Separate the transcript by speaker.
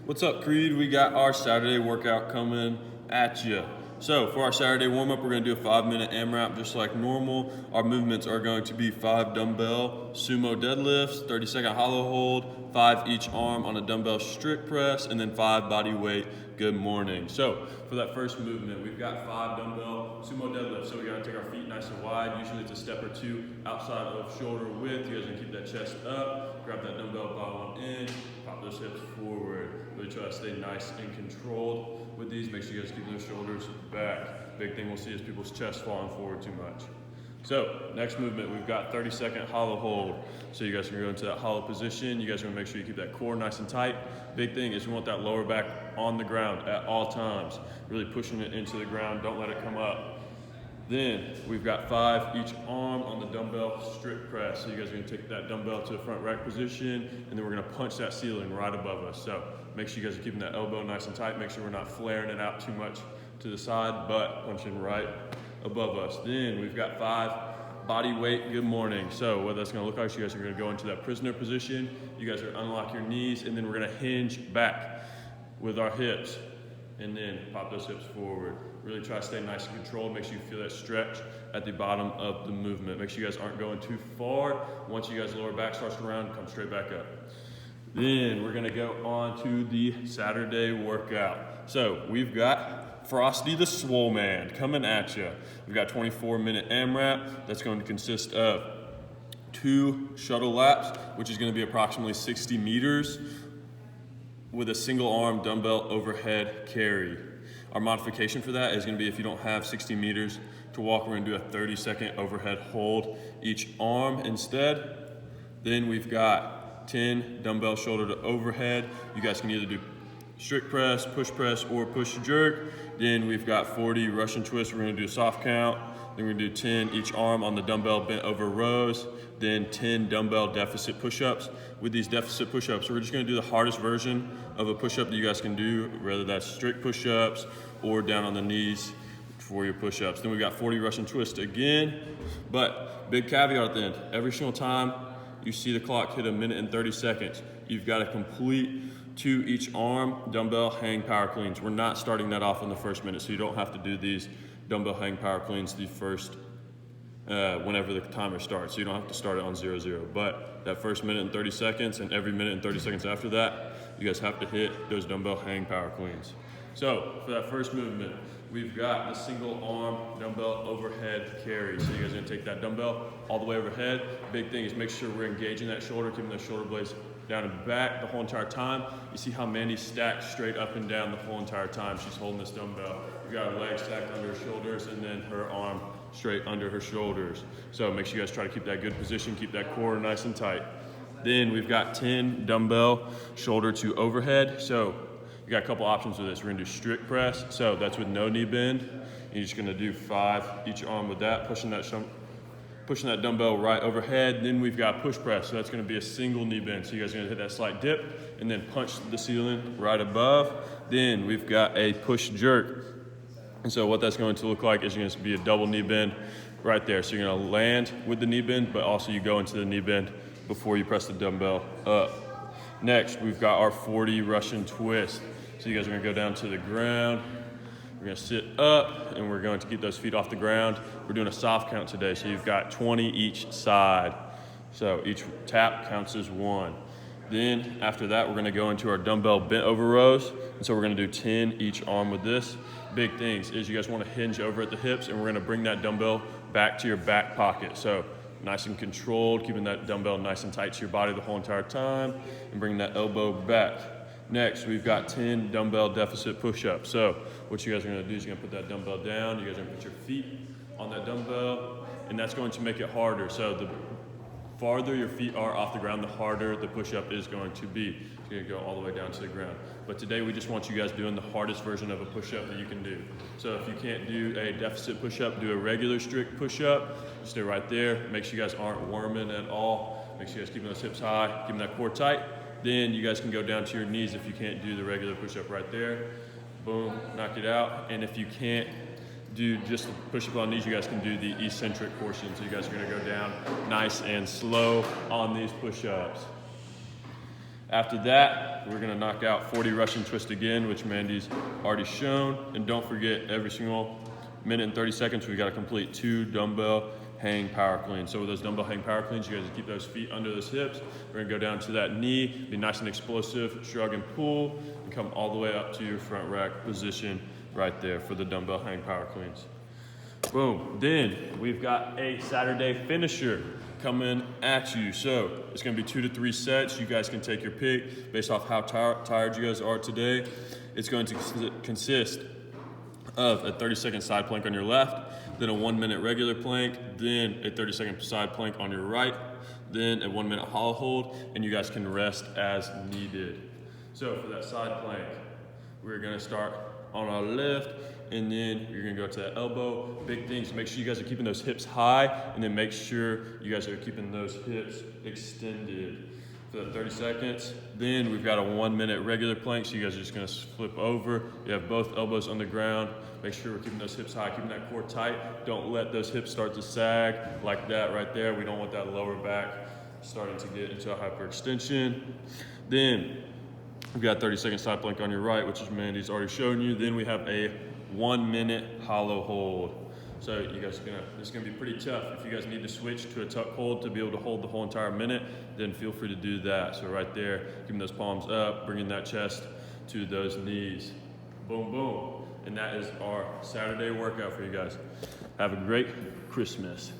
Speaker 1: What's up, Creed? We got our Saturday workout coming at you. So for our Saturday warm-up, we're going to do a 5-minute AMRAP just like normal. Our movements are going to be 5 dumbbell sumo deadlifts, 30-second hollow hold, 5 each arm on a dumbbell strict press, and then 5 body weight good morning. So for that first movement, we've got 5 dumbbell sumo deadlifts. So we got to take our feet nice and wide. Usually it's a step or two outside of shoulder width. You guys are going to keep that chest up, grab that dumbbell bottom in, pop those hips forward. Really try to stay nice and controlled with these. Make sure you guys keep those shoulders back. Big thing we'll see is people's chest falling forward too much. So next movement, we've got 30-second hollow hold. So you guys can go into that hollow position. You guys are gonna make sure you keep that core nice and tight. Big thing is you want that lower back on the ground at all times. Really pushing it into the ground, don't let it come up. Then we've got 5 each arm on the dumbbell strict press. So you guys are gonna take that dumbbell to the front rack position, and then we're gonna punch that ceiling right above us. So make sure you guys are keeping that elbow nice and tight. Make sure we're not flaring it out too much to the side, but punching right above us. Then we've got 5 body weight good morning. So what that's gonna look like, so you guys are gonna go into that prisoner position. You guys are gonna unlock your knees, and then we're gonna hinge back with our hips, and then pop those hips forward. Really try to stay nice and controlled. Make sure you feel that stretch at the bottom of the movement. Make sure you guys aren't going too far. Once you guys' lower back starts to round, come straight back up. Then we're gonna go on to the Saturday workout. So we've got Frosty the Swole Man coming at you. We've got 24-minute AMRAP. That's going to consist of 2 shuttle laps, which is gonna be approximately 60 meters with a single arm dumbbell overhead carry. Our modification for that is gonna be if you don't have 60 meters to walk, we're gonna do a 30-second overhead hold each arm instead. Then we've got 10 dumbbell shoulder to overhead. You guys can either do strict press, or push jerk. Then we've got 40 Russian twists. We're gonna do a soft count. Then we're gonna do 10 each arm on the dumbbell bent over rows. Then 10 dumbbell deficit push-ups. With these deficit push-ups, we're just gonna do the hardest version of a push-up that you guys can do, whether that's strict push-ups or down on the knees for your push-ups. Then we've got 40 Russian twists again, but big caveat at the end. Every single time you see the clock hit 1 minute and 30 seconds, you've got to complete 2 each arm dumbbell hang power cleans. We're not starting that off in the first minute, so you don't have to do these dumbbell hang power cleans the first whenever the timer starts. So you don't have to start it on 0-0. But that first minute and 30 seconds and every minute and 30 seconds after that, you guys have to hit those dumbbell hang power cleans. So for that first movement, we've got the single arm dumbbell overhead carry. So you guys are gonna take that dumbbell all the way overhead. Big thing is make sure we're engaging that shoulder, keeping those shoulder blades down and back the whole entire time. You see how Mandy stacks straight up and down the whole entire time she's holding this dumbbell. We've got her legs stacked under her shoulders and then her arm straight under her shoulders. So make sure you guys try to keep that good position, keep that core nice and tight. Then we've got 10 dumbbell shoulder to overhead. So you got a couple options with this. We're gonna do strict press. So that's with no knee bend. You're just gonna do 5 each arm with that, pushing that dumbbell right overhead. Then we've got push press. So that's gonna be a single knee bend. So you guys are gonna hit that slight dip and then punch the ceiling right above. Then we've got a push jerk. And so what that's going to look like is going to be a double knee bend right there. So you're gonna land with the knee bend, but also you go into the knee bend before you press the dumbbell up. Next, we've got our 40 Russian twist. So you guys are gonna go down to the ground. We're gonna sit up and we're going to keep those feet off the ground. We're doing a soft count today. So you've got 20 each side. So each tap counts as 1. Then after that, we're gonna go into our dumbbell bent over rows. And so we're gonna do 10 each arm with this. Big things is you guys wanna hinge over at the hips, and we're gonna bring that dumbbell back to your back pocket. So nice and controlled, keeping that dumbbell nice and tight to your body the whole entire time, and bring that elbow back. Next, we've got 10 dumbbell deficit push-ups. So what you guys are gonna do is you're gonna put that dumbbell down, you guys are gonna put your feet on that dumbbell, and that's going to make it harder. So the farther your feet are off the ground, the harder the push-up is going to be. You're gonna go all the way down to the ground. But today we just want you guys doing the hardest version of a push-up that you can do. So if you can't do a deficit push-up, do a regular strict push-up. Stay right there. Make sure you guys aren't worming at all. Make sure you guys keeping those hips high, keeping that core tight. Then you guys can go down to your knees if you can't do the regular push-up right there. Boom, knock it out. And if you can't do just the push-up on knees, you guys can do the eccentric portion. So you guys are gonna go down nice and slow on these push-ups. After that, we're gonna knock out 40 Russian twist again, which Mandy's already shown. And don't forget, every single minute and 30 seconds, we gotta complete 2 dumbbell hang power cleans. So with those dumbbell hang power cleans, you guys keep those feet under those hips. We're gonna go down to that knee, be nice and explosive, shrug and pull, and come all the way up to your front rack position right there for the dumbbell hang power cleans. Boom. Then we've got a Saturday finisher coming at you. So it's gonna be 2 to 3 sets. You guys can take your pick based off how tired you guys are today. It's going to consist of a 30-second side plank on your left, then a 1-minute regular plank, then a 30-second side plank on your right, then a 1-minute hollow hold, and you guys can rest as needed. So for that side plank, we're gonna start on our left, and then you're gonna go to that elbow. Big things, make sure you guys are keeping those hips high, and then make sure you guys are keeping those hips extended for the 30 seconds. Then we've got a 1-minute regular plank, so you guys are just gonna flip over. You have both elbows on the ground. Make sure we're keeping those hips high, keeping that core tight. Don't let those hips start to sag like that right there. We don't want that lower back starting to get into a hyperextension. Then we've got 30-second side plank on your right, which is Mandy's already shown you. Then we have a 1-minute hollow hold. So you guys it's gonna be pretty tough. If you guys need to switch to a tuck hold to be able to hold the whole entire minute, then feel free to do that. So right there, keeping those palms up, bringing that chest to those knees. Boom, boom. And that is our Saturday workout for you guys. Have a great Christmas.